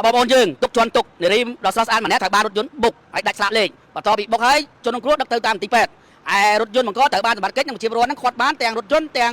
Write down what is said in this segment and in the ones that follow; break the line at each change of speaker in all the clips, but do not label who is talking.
បងប្អូនយើងទុកជន់ទុកនារីដ៏ស្រស់ស្អាតម្នាក់ត្រូវបានរថយន្តបុកហើយដាច់ស្លាកលេខបន្ទាប់ពីបុកហើយជនរងគ្រោះដឹកទៅតាមមន្ទីរពេទ្យឯរថយន្តបង្កត្រូវបានសមត្ថកិច្ចនិងប្រជាពលរដ្ឋហ្នឹងខាត់បានទាំងរថយន្តទាំ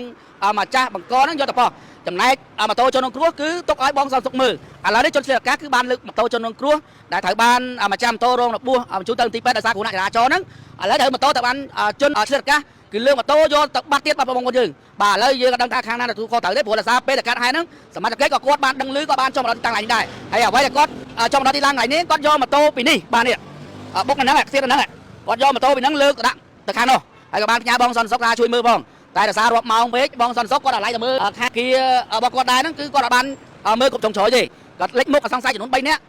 ងម្ចាស់បង្កហ្នឹងយកទៅប៉ោះចំណែកម៉ូតូជនរងគ្រោះគឺទុកឲ្យបងសន្តិសុខមើលឥឡូវនេះជនស្លៀកអាកាសគឺបានលើកម៉ូតូជនរងគ្រោះដែលត្រូវបានម្ចាស់ម៉ូតូរងរបួសបញ្ជូនទៅមន្ទីរពេទ្យដោយសារគ្រោះថ្នាក់ចរាចរណ៍ហ្នឹងឥឡូវត្រូវម៉ូតូទៅបានជនស្លៀកអាកាសគឺលើកម៉ូតូយកទៅបាត់ទៀតបងប្អូនយើងបាទឥឡូវយើងក៏ដឹងថាខាងណាទទួលខុសត្រូវទេព្រោះដោយសារពេលតែកាត់ហើយហ្នឹងសមត្ថកិច្ចក៏គាត់បានដឹងឮក៏បានចុះមកដល់ទីតាំងឡើងដែរហើយអ្វីដែលគាត់ចុះមកដល់ទីតាំងឡើងនេះគាត់យកម៉ូតូពីនេះបាទនេះបុកហ្នឹងខ្សៀតហ្នឹងគាត់យកម៉ូតូពីហ្នឹងលើកទៅដាក់ទៅខាងនោះហើយក៏បានផ្ញើបងសន្តិសុខថាជួយមើលផងតែដោយសាររាប់ម៉ោងពេកបងសន្តិសុខគាត់ឲ្យទៅមើលខាគីរបស់គាត់ដែរហ្នឹងគឺគាត់អត់បានមើលគ្រប់ចុងជ្រោយទេគាត់លេចមុខសង្ស័យចំនួន3នាក់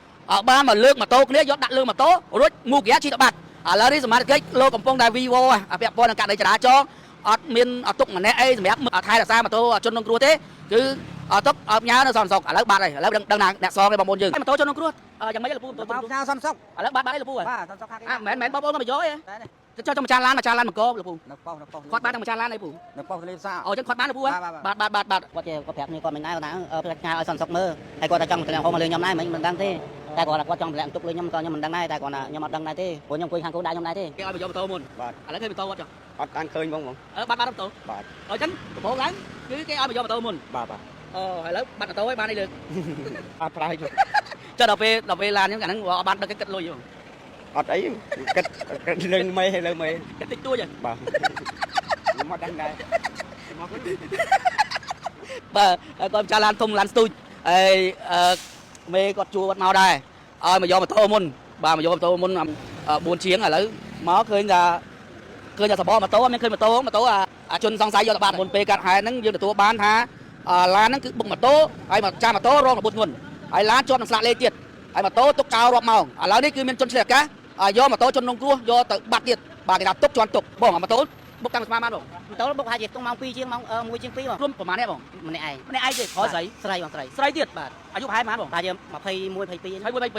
បានមកលើកម៉ូតូគ្នាយកដាក់លើម៉ូតូរួចមូគីយ៉ាជិះទៅបាត់ឥឡូវនេះសមាជិកលោកកំពុងតែ Vivo ពាក់ព័ន្ធនឹងករណីចរាចរណ៍អត់មានទុកម្នាក់អីសម្រាប់ថែរក្សាម៉ូតូជនរងគ្រោះទេគឺទុកផ្ញើនៅសន្តិសុខឥឡូវបាត់ហើយឥឡូវដឹងណាអ្នកសងឯងបងប្អូនយើងម៉ូតូជនរងគ្រោះយ៉ាងម៉េចលពូម៉ូតូផ្ញើសន្តិសុខឥឡូវបាត់ហើយលពូបាទសន្តិសុខខាងគេមិនបងប្អូនមកយកទេចុះម្ចាស់ឡានមកកលពូនៅប៉ុស្តិ៍គាត់បានតែម្ចាស់ឡានអីពូនៅប៉ុស្តិ៍ទលេផ្សារអូចឹងគាត់បានលពូបាទគាត់ប្រាប់គ្នាគាត់មិនដែរគាត់ថាផ្ញើឲ្យសន្តិសុខមើលហើយគាត់តែចង់តម្លាក់ហូមមកលើខ្ញុំដែរមិនដឹងទេតែគាត់ថាគាត់ចង់តម្លាក់ទុកលើខ្ញុំក៏ខ្ញុំមិនដឹងដែរតែគាត់ថាខ្ញុំអត់ដឹងដែរទេព្រោះខ្ញុំអង្គុយខាងគោដៅខ្ញុំដែរទេគេឲ្យមកយកម៉ូតូមុនបាទឥឡូវឃើញម៉ូតូអត់ចុះអត់បានឃើញបងបាត់ម៉ូតូបាទអញ្ចឹងដំបូងឡើងគឺគេឲ្យមកយកម៉ូតូមុនបាទអូឥឡូវបាត់ម៉ូតូហើយបានអីលើកអត់ប្រើចុះដល់ពេលឡានខ្ញុំអាហ្នឹងអត់បានដឹកគិតលុយទេអត់អីគិតលើមេហើយលើមេគិតតិចតួចហ៎បាទខ្ញុំអត់ដឹងដែរមកបាទគាត់ចាឡានធំឡានស្ទូចហើយមេគាត់ជួគាត់មកដែរឲ្យមកយកម៉ូតូមុនបាទមកយកម៉ូតូមុន4ជាងឥឡូវមកឃើញថាសបម៉ូតូអត់មានឃើញម៉ូតូអាជនសង្ស័យយកទៅបាត់មុនពេលកាត់ហែហ្នឹងយើងទទួលបានថាឡានហ្នឹងគឺបុកម៉ូតូហើយមកចាស់ម៉ូតូរងរបួសធ្ងន់ហើយឡានជាប់នឹងស្លាកលេខទៀតហើយម៉ូតូទុកចោលរាប់ម៉ោងឥឡូវនេះគឺមានជនឆ្លៀតអាកាសយកម៉ូតូជនរងគ្រោះយកទៅបាត់ទៀតបាទគេថាទុកជាន់ទុកបងម៉ូតូបុកតាំងស្មាបានបងម៉ូតូបុកហាជាទុំម៉ោង2ជាងម៉ោង1ជាង2បងរួមប្រហែលនេះបងម្នាក់ឯងទេខស្រីបងស្រីទៀតបាទអាយុប្រហែលប៉ុន្មានបងតាជា21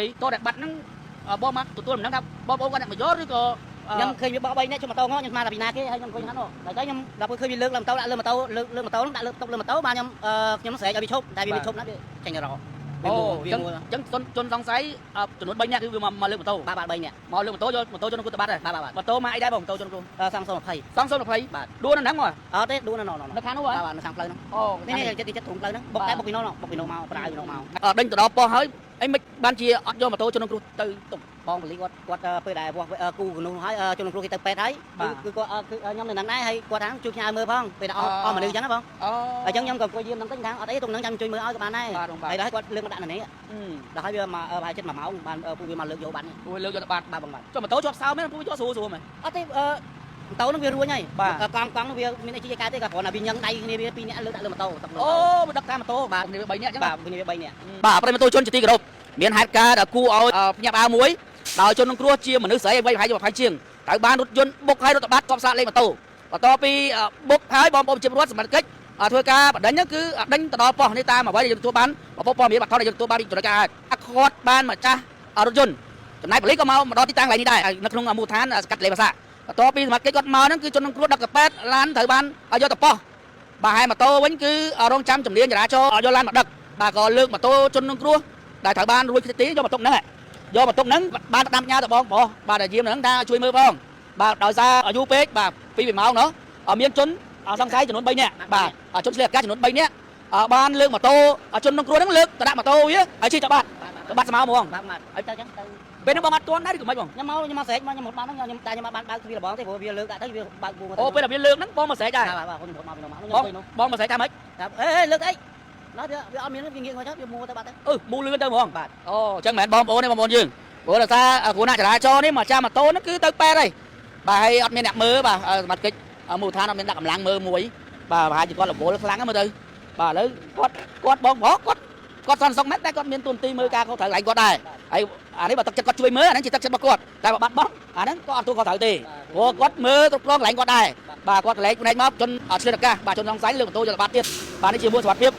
22តោះតែបាត់ហ្នឹងបងមកទទួលមិនដឹងថាបងប្អូនគាត់អ្នកមកយកឬក៏ខ្ញុំឃើញវាបោះ3នាក់ជុំម៉ូតូខ្ញុំស្មានថាពីណាគេហើយខ្ញុំអង្គុយខាងនោះតែខ្ញុំដល់ពេលឃើញវាលើកលើម៉ូតូដាក់លើម៉ូតូលើម៉ូតូហ្នឹងដាក់លើទុកលើម៉ូតូបានខ្ញុំស្រែកឲ្យវាឈប់តែវាមិនឈប់ណាវាចេញទៅរកអូអញ្ចឹងជនសង្ស័យចំនួន3នាក់គឺវាមកលើកម៉ូតូបាទ3នាក់មកលើកម៉ូតូយកម៉ូតូជនគ្រោះទៅបាត់ហើយបាទម៉ូតូមកអីដែរបងម៉ូតូជនគ្រោះសង20បាទដួលនៅហ្នឹងមកអត់ទេដួលនៅខាងនោះបាទនៅខាងផ្លូវហ្នឹងអូនេះចិត្តធំផ្លូវហ្នឹងបុកតែបុកពីនោះមកប្រើពីនោះមកដេញទៅដល់ប៉ោះហើយអីមិនបានជាអត់យកម៉ូតូជនគ្រោះទៅទុកបងពលីគាត់ពេលដែលគូនោះហើយជនគ្រោះគេទៅពេទ្យហើយគឺគាត់ខ្ញុំនៅហ្នឹងដែរហើយគាត់ថាជួយផ្ញើមើលផងពេលដែលអស់មនុស្សអញ្ចឹងណាបងអញ្ចឹងខ្ញុំក៏អង្គុយយាមហ្នឹងទៅថាអត់អីទុកហ្នឹងចាំជួយមើលឲ្យក៏បានដែរហើយគាត់លើកមកដាក់នៅនេះដល់ហើយវាមកប្រហែលចិត្ត1ម៉ោងបានពួកវាមកលើកយកបាត់លើកយកទៅបាត់បងបាទចុះម៉ូតូជាប់សោមែនពួកវាជាប់ស្រួលមែនអត់ទេម៉ូតូហ្នឹងវារួញហើយកង់ហ្នឹងវាមានអីជាកើតទេក៏គ្រាន់តែវាញឹងដៃគ្នាវា2នាក់លើកដាក់លើម៉ូតូអូមកដឹកតាមម៉ូតូបាទគ្នាវា3នាក់អញ្ចឹងបាទគ្នាវា3នាក់បាទប្រិយម៉ូតូជនជាទីគោរពមានហេតុការណ៍ដែលគួរឲ្យភ្ញាក់ផ្អើលមួយដោយជនរងគ្រោះជាមនុស្សស្រីវ័យប្រហែល20ជាងត្រូវបានរថយន្តបុកហើយរត់បាត់កប់សាកលេខម៉ូតូបន្ទាប់ពីបុកហើយបងប្អូនជាពលរដ្ឋសមត្ថកិច្ចធ្វើការបដិញ្ញគឺដេញទៅដល់ប៉ុស្តិ៍នេះតាមអ្វីដែលយើងទទួលបានប្រព័ន្ធព័ត៌មានបឋមដែលយើងទទួលបានពីចរការខាត់បានម្ចាស់រថយន្តចំណែកប៉ូលីសក៏មកដល់ទីតាំងកន្លែងនេះដែរនៅក្នុងមូលដ្ឋានស្កាត់លេភាសាបន្ទាប់ពីសមត្ថកិច្ចគាត់មកហ្នឹងគឺជនរងគ្រោះដឹកទៅពេទ្យឡានត្រូវបានយកទៅប៉ុស្តិ៍បាទហើយម៉ូតូវិញគឺរងចាំជំនាញចរាចរណ៍យកឡានមកដឹកបាទក៏លើកម៉ូតូជនរងគ្រោះដែលត្រូវបានរួចទីយកមកទុកហ្នឹងបានតាមផ្ញើទៅបងប្រុសបាទយាមហ្នឹងថាជួយមើលផងបាទដោយសារអាយុពេកបាទ2ម៉ោងនោះមានជនសង្ស័យចំនួន3នាក់បាទជនឆ្លៀតអាកាសចំនួន3នាក់បានលើកម៉ូតូជនរងគ្រោះហ្នឹងលើកទៅដាក់ម៉ូតូវាហើយជិះទៅបាត់ស្មៅហ្មងបាទហើយទៅអញ្ចឹងទៅពេលហ្នឹងបងអត់ទាន់ដែរឬក៏មិនបងខ្ញុំមកស្រែកមកខ្ញុំមកបានហ្នឹងខ្ញុំបានបើកទ្វារលបងទេព្រោះវាលើកដាក់ទៅវាបើកបួងអូពេលដែលវាលើកហ្នឹងបងមកស្រែកដែរបាទខ្ញុំមកពីនោះមកខ្ញុំបងមកស្រែកថាម៉េចលើកអីដល់វាអត់មានវាងាកមកទៅវាមួទៅបាត់ទៅមូលឿនទៅហ្មងបាទអូអញ្ចឹងមិនមែនបងប្អូនទេបងប្អូនយើងព្រោះដោយសារគ្រោះថ្នាក់ចរាចរណ៍នេះមកចាំម៉ូតូហ្នឹងគឺទៅពេទ្យហើយបាទហើយអត់មានអ្នកមើលបាទសមត្ថកិច្ចមូលដ្ឋានអត់មានដាក់កម្លាំងមើលមួយបាទប្រហែលជាគាត់រវល់ខ្លាំងហ្នឹងមើលទៅបាទឥឡូវគាត់បងប្រុសគាត់សន្តិសុខមែនតែគាត់មានទូនទីមើលការខុសត្រូវឡើងគាត់ដែរហើយអានេះបើទឹកចិត្តគាត់ជួយមើលអាហ្នឹងជាទឹកចិត្តរបស់គាត់តែបើបាត់បោះអាហ្នឹងក៏អត់ទូខុសត្រូវទេព្រោះគាត់មើលគ្រប់គ្រងកន្លែងគាត់ដែរបាទគាត់កន្លែងផ្នែកមកជនឆ្លៀតអាកាសបាទជនសង្ស័យលើម៉ូតូយកទៅបាត់ទៀតបាទនេះជាមួយសុវត្ថិភាព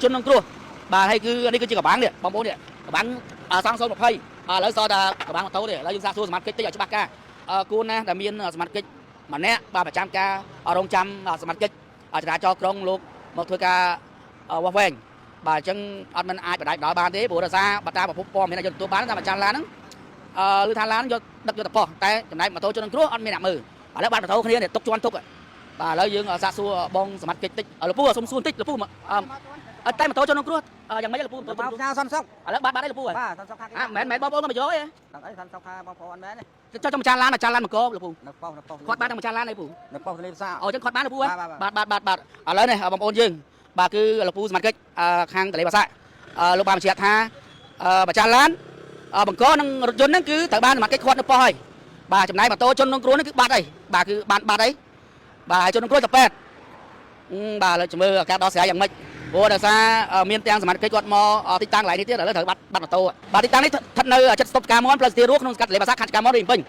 ជនរងគ្រោះបាទហើយគឺនេះគឺជាកបាំងនេះបងប្អូននេះកបាំងសង020ឥឡូវសតថាកបាំងម៉ូតូនេះឥឡូវយើងសាកសួរសមាជិកតិចឲ្យច្បាស់ការគួរណាស់ដែលមានសមាជិកម្នាក់បាទប្រចាំការរងចាំសមាជិកចរាចរណ៍ក្រុងលោកមកធ្វើការវាស់វែង bà chân ăn mình ai phải đại đòi bàn thế bố là ra bà ta bảo phục bom này tôi bán ra mà tràn lan lưu than lan cho đập cho tập bò tay trong này mà tôi cho nó cướp ăn mình nằm bà lấy bàn mà tôi không để tục cho ăn tục bà lấy dương xa xua bong mặt kịch tích ở lục phu sông xuân tích lục phu mà tay mà tôi cho nó cướp chẳng mấy là lục phu
bao sao săn sóc
lấy bán đấy lục phu à mẹ bao nó mà dối
săn sóc bao phò ăn bé này
cho trong tràn lan mà có lục phu khoát bán trong tràn lan này phu
bao lên sao
chân khoát bán lục phu ấy bạt ở lấy này bong ôn dương bà cứ lục phu mặt kịch khang lấy bà sai lục bà mà chẹt ha bà tràn lan bằng có năng dân nó cứ tại ban mặt kịch khoát nó poi bà trong này mà tôi cho nó cướp nó cứ bạt đây bà cứ bạt đấy bà cho nó cướp tập pet bà là chừng mơ các đó sẽយ៉ាងម៉េចព្រោះដោយសារមានទាំងសមត្ថកិច្ចគាត់មកទីតាំងកន្លែងនេះទៀតឥឡូវត្រូវបាត់ម៉ូតូបាទទីតាំងនេះស្ថិតនៅជិតស្តុបការមនផ្លូវស្ទីរੂក្នុងសង្កាត់លេបាសាខណ្ឌការមនរីពេញ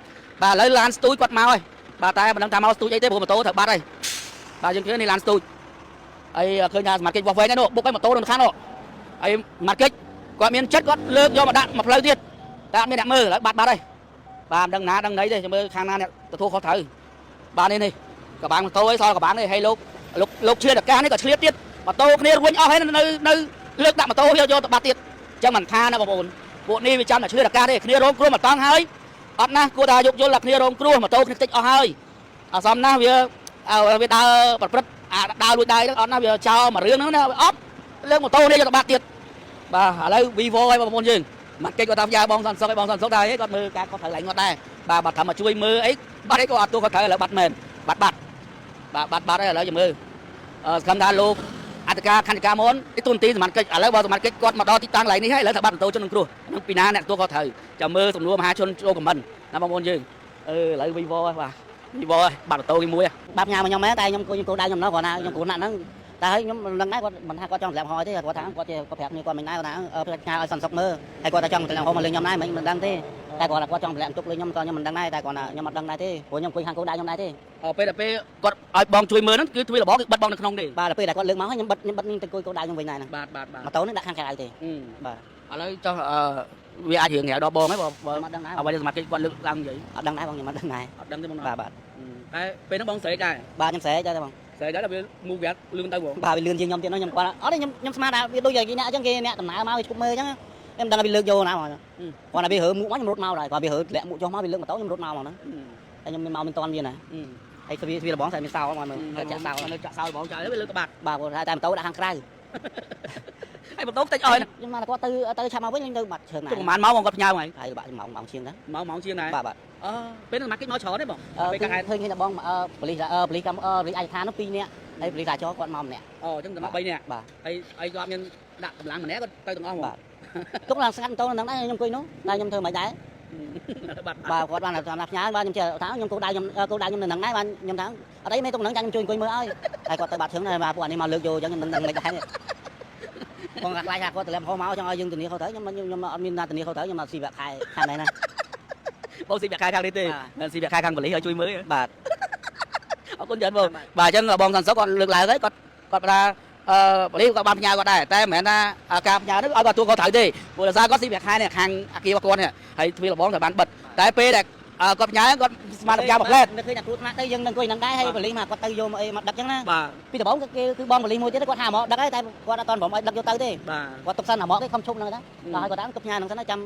បាទឥឡូវឡានស្ទូចគាត់មកហើយបាទតែមិនដឹងថាមកស្ទូចអីទេព្រោះម៉ូតូត្រូវបាត់ហើយបាទយើងឃើញនេះឡានស្ទូចហើយឃើញថាសមត្ថកិច្ចវាស់វែងហ្នឹងបុកឲ្យម៉ូតូនៅខាងនោះហើយសមត្ថកិច្ចគាត់មានចិត្តគាត់លើកយកមកដាក់មកផ្លូវទៀតតែអត់មានអ្នកមើលឥឡូវបាត់ហើយបាទមិនដឹងណាដឹងណីទេមើលខាងណាអ្នកទទួលខុសត្រូវបាទនេះកបាំងម៉ូតូឯងសល់កបាំងនេះហើយលោកឆ្លៀតអាកាសនេះក៏ឆ្លៀតទៀតម៉ូតូគ្នារួញអស់ហើយនៅលើកដាក់ម៉ូតូយកទៅបាត់ទៀតអញ្ចឹងមិនថាណាបងប្អូនពួកនេះវាចាំតែឆ្លៀតអាកាសទេគ្នារងគ្រោះមកតង់ហើយអត់ណាគួរតែយកយល់ថាគ្នារងគ្រោះម៉ូតូគ្នាតិចអស់ហើយអាសំណាវាដើរប្រព្រឹត្តដើរលួចដៃហ្នឹងអត់ណាវាចោលមួយរឿងហ្នឹងណាអត់លើកម៉ូតូនេះយកទៅបាត់ទៀតបាទឥឡូវ Vivo ហើយបងប្អូនយើងមិនកិច្ចគាត់តាមយ៉ាបងសន្សុកឲ្យបងសន្សុកដែរគាត់មើលការគាត់ត្រូវឡើងគាត់ដែរបាទបាត់ថាមកជួយមើលអីបាត់អីក៏អត់ទោះគាត់ត្រូវឥឡូវបាត់មែនបាត់ហើយឥឡូវចាំមើលស្គមថាលោកអធិការខណ្ឌការមនទីទូនទីសមាជិកឥឡូវបើសមាជិកគាត់មកដល់ទីតាំងកន្លែងនេះហើយឥឡូវថាបាត់ម៉ូតូជននឹងគ្រោះនឹងពីណាអ្នកទទួលគាត់ត្រូវចាំមើលសំណួរមហាជនចូលខមមិនណាបងប្អូនយើងឥឡូវ Vivo ហើយបាទ Vivo ហើយបាត់ម៉ូតូគេមួយបាត់ញ៉ាំខ្ញុំមែនតែខ្ញុំគោលដៅខ្ញុំនោះគាត់ណាខ្ញុំគោលណាស់ហ្នឹងតែហើយខ្ញុំនឹងដែរគាត់មិនថាគាត់ចង់សម្រាប់ហយទេគាត់ថាគាត់ប្រាប់គ្នាគាត់មិនដែរគាត់ថាផ្ញើឲ្យសន្សុកមើលហើយគាត់ថាចង់សម្រាប់ហយមកលើខ្ញុំដែរមិនដឹងទេតែគាត់ថាគាត់ចង់សម្រាប់ទុកលើខ្ញុំក៏ខ្ញុំមិនដឹងដែរតែគាត់ថាខ្ញុំអត់ដឹងដែរទេព្រោះខ្ញុំអង្គុយខាងគោលដៅខ្ញុំដែរទេពេលគាត់ឲ្យបងជួយមើលហ្នឹងគឺទ្វីរបស់គឺបិទបងនៅក្នុងទេបាទពេលដែលគាត់លើកមកខ្ញុំបិទនឹងទៅគួយគោលដៅខ្ញុំវិញដែរហ្នឹងបាទម៉ូតូនេះដាក់ខាងក្រៅទេបាទឥឡូវចុះវាអាចរឿងងាយដល់បងហ៎បើមិនដឹងដែរអ្វីសមាជិកគាត់លើកឡើងនិយាយអត់ដឹងដែរបងខ្ញុំមិនដឹងដែរអត់ដឹងទេបងបាទតែពេលហ្នឹងបងស្រែកដែរបាទខ្ញុំស្រែកដែរបងស្រែកដែរវាមូវាលឿនទៅបងបាទវាលឿនជាងខ្ញុំទៀតខ្ញុំគាត់អត់ទេខ្ញុំស្មានថាវាដូចជាអ្នកអញ្ចឹងគេអ្នកដំណើរមកវាឈប់មើលអញ្ចឹងខ្ញុំដឹងថាវាលើកយកណាបងគាត់ថាវាហើមុខមកខ្ញុំរត់មកដែរគាត់វាហើលាក់មុខចុះមកវាលើកម៉ូតូខ្ញុំរត់មកហ្មងហ្នឹងតែខ្ញុំមិនមកមិនតាន់វាណាហើយវារបងតែមានសោមកមើលចាក់សោនៅចាក់សោបងចៅវាលើកក្បាត់បាទគាត់ថាតែម៉ូតូដាក់ខាងក្រៅហើយម៉ូតូតិចអស់ខ្ញុំមកគាត់ទៅឆាប់មកវិញខ្ញុំទៅបាត់ជើងណាប្រហែលម៉ោងបងគាត់ផ្ញើហ្នឹងហើយបាក់ម៉ោងជាងដែរម៉ោងជាងដែរបាទពេលហ្នឹងមកគេមកច្រើនទេបងពេលកាលឃើញតែបងប៉ូលីសអាយដ្ឋាននោះ2នាក់ហើយប៉ូលីសរាជគាត់មកម្នាក់អញ្ចឹងតែមក3នាក់បាទហើយគាត់មានដាក់កម្លាំងម្នាក់គាត់ទៅទាំងអស់ហ្មងទុកឡើងស្ងាត់ម៉ូតូហ្នឹងដែរខ្ញុំអង្គុយនោះតែខ្ញុំធ្វើមិនដែរបាទគាត់បានសម្រាប់ផ្ញើបាទខ្ញុំចេះថាខ្ញុំគោលដៅខ្ញុំនៅហ្នឹងដែរបាទខ្ញុំថាអត់អីមេទុកហ្នឹងចាំខ្ញុំជួយអង្គុយមើលឲ្យហើយគាត់ទៅបាត់ជើងដែរបាទពួកអានេះមកលើកយកអញ្ចឹងខ្ញុំមិនដឹងមិនដែរបងខ្លាចថាគាត់តម្លាក់ហោមកចង់ឲ្យយើងធានាខុសត្រូវខ្ញុំអត់មានណាធានាខុសត្រូវខ្ញុំអត់ស៊ីវគ្គខែនេះណាបងស៊ីវគ្គខែខាងនេះទេមិនស៊ីវគ្គខែខាងប៉ូលីសឲ្យជួយមើលបាទអរគុណច្រើនបងបាទអញ្ចឹងបងសន្សុកគាត់លើកឡើងហើយគាត់ថាប៉ូលីសគាត់បានផ្ញើគាត់ដែរតែមិនមែនថាការផ្ញើនេះឲ្យគាត់ទួខុសត្រូវទេព្រោះដោយសារគាត់ស៊ីវគ្គខែនេះខាងអាគារគាត់នេះហើយទ្វារលបងត្រូវបានបិទតែពេលដែលគាត់ផ្ញើគាត់ស្មានតែផ្ញើមួយផ្លែតនៅឃើញតែគ្រូថ្នាក់ទៅយើងនឹងអង្គុយនឹងដែរហើយប៉ូលីសមកគាត់ទៅយកមកអីមកដឹកអញ្ចឹងណាពីដំបូងគឺបងប៉ូលីសមួយទៀតគាត់ហៅមកដឹកហើយតែគាត់អត់តន់ព្រមឲ្យដឹកយកទៅទេគាត់ទុកសិនអាមកទេខំឈប់នឹងដែរដល់ហើយគាត់ថាគាត់ផ្ញើនឹងសិនចាំ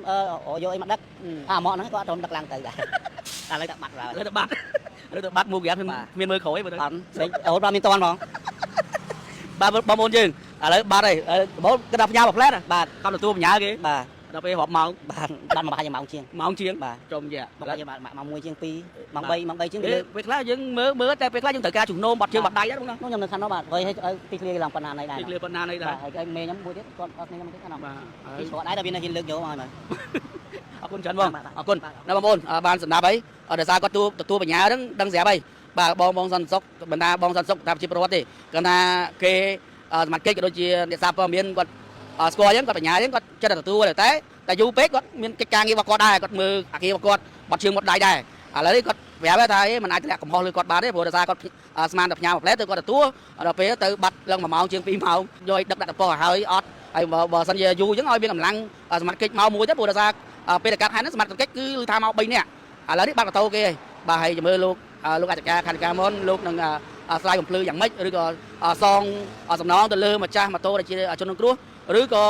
យកអីមកដឹកអាមកហ្នឹងគាត់អត់ព្រមដឹកឡើងទៅដែរឥឡូវតែបាត់ហើយឥឡូវទៅបាត់មួយក្រាមមានមើលក្រោយមើលទៅអត់ស្អីរហូតដល់មានតន់ហ្មងបាទបងប្អូនយើងឥឡូវបាត់ហើយបងគាត់ដល់ផ្ញើមួយផ្លែតបាទគាត់ទទួលផ្ញើគេបាទដល់ពេលរាប់ម៉ោងបាទមកប្រហែលម៉ោងជាងបាទចុំយ៉ាមកម៉ោង1ជាង2ម៉ោង3ជាងពេលខ្លះយើងមើលតែពេលខ្លះយើងត្រូវការជំនោមបាត់ជើងបាត់ដៃដែរបងខ្ញុំនៅខាងនោះបាទហើយទីឃ្លៀឡើងប៉ុណ្ណាណៃដែរទីឃ្លៀប៉ុណ្ណាណៃដែរហើយមេខ្ញុំមួយទៀតគាត់អត់ខ្ញុំទៀតខាងនោះបាទទីស្គាល់ដែរតែវានៅហ៊ានលើកយកមកហើយបាទអរគុណច្រើនបងអរគុណណាបងប្អូនបានសម្ដាប់ហើយដោយសារគាត់ទទួលបញ្ញាហ្នឹងដឹងស្រាប់ហើយបាទបងសន្សុកបណ្ដាបងសន្សុកថាជាប្រវត្តិទេគាត់ថាគេសមាជិកក៏ដូចជាអ្នកសារព័ត៌មានគាត់ស្គាល់អញ្ចឹងគាត់បញ្ញាអញ្ចឹងគាត់ចិត្តតែទទួលតែយូរពេកគាត់មានកិច្ចការងាររបស់គាត់ដែរគាត់មើលអាគាររបស់គាត់បាត់ជើងបាត់ដៃដែរឥឡូវនេះគាត់ប្រាប់ថាមិនអាចទម្លាក់កំហុសលើគាត់បានទេព្រោះដោយសារគាត់ស្មានតែផ្ញើមួយផ្លែទៅគាត់ទទួលដល់ពេលទៅបាត់ឡើង1ម៉ោងជាង2ម៉ោងយកឲ្យដឹកដាក់ទៅប៉ុស្តិ៍ហើយអត់ហើយបើសិនជាយូរអញ្ចឹងឲ្យមានកម្លាំងសមាជិកមកមួយទៅព្រោះដោយសារពេលកាត់ហែនហ្នឹងសមាជិកគឺថាមក3នាក់ឥឡូវនេះបាត់ម៉ូតូគេហើយបាទហើយមើលលោកអធិការខណ្ឌការមនលោកនឹងស្លាយបំភ្លឺយ៉ាងម៉េចឬក៏សងសំណងទៅលើម្ចាស់ម៉ូតូដែលជាជនរងគ្រោះ ឬក៏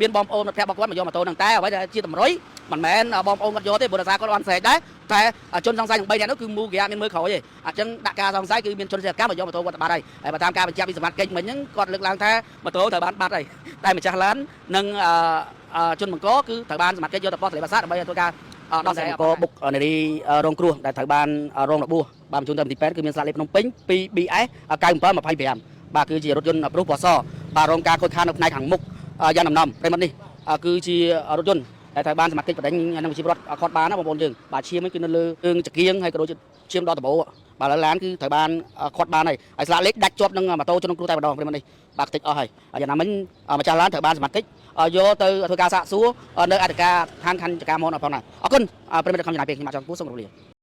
មានបងប្អូនមិត្តភក្តិរបស់គាត់មកយកម៉ូតូហ្នឹងតែអ្វីដែលជាតម្រុយមិនមែនបងប្អូនគាត់យកទេព្រោះដោយសារគាត់បានស្រែកដែរតែជនសង្ស័យទាំង3នាក់នោះគឺមូហ្គីយ៉ាមានមើលក្រោយទេអញ្ចឹងដាក់ការសង្ស័យគឺមានជនសេកម្មមកយកម៉ូតូគាត់ទៅបាត់ហើយហើយបើតាមការបញ្ជាក់ពីសមត្ថកិច្ចមិញហ្នឹងគាត់លើកឡើងថាម៉ូតូត្រូវបានបាត់ហើយតែម្ចាស់ឡាននិងជនបង្កគឺត្រូវបានសមត្ថកិច្ចយកទៅបោះទន្លេបាសាទដើម្បីធ្វើការដោះស្រាយអង្គបុកនារីរងគ្រោះដែលត្រូវបានរងរបួសបានបញ្ជូនទៅមន្ទីរពេទ្យគឺមានស្លាកលេខភ្នំពេញ 2BS 9725បាទគឺជារថយន្តព្រុសពណ៌សបាទរងការខូចខាតនៅផ្នែកខាងមុខយ៉ាងដំណំប្រិមត្តនេះគឺជារថយន្តដែលត្រូវបានសមត្ថកិច្ចបដិញ្ញនឹងវិជារដ្ឋខាត់បានណាបងប្អូនយើងបាទឈាមគឺនៅលើគ្រឿងចង្គៀងហើយក៏ដូចជាឈាមដល់ដបោបាទឡានគឺត្រូវបានខាត់បានហើយស្លាកលេខដាច់ជាប់នឹងម៉ូតូជនរងគ្រោះតែម្ដងប្រិមត្តនេះបាទខ្ទេចអស់ហើយយ៉ាងណាមិញម្ចាស់ឡានត្រូវបានសមត្ថកិច្ចយកទៅធ្វើការសាកសួរនៅអធិការខាងខណ្ឌចក្រមនផងដែរអរគុណប្រិមត្តខំចំណាយពេលខ្ញុំមកចង់ពូសូមរំលា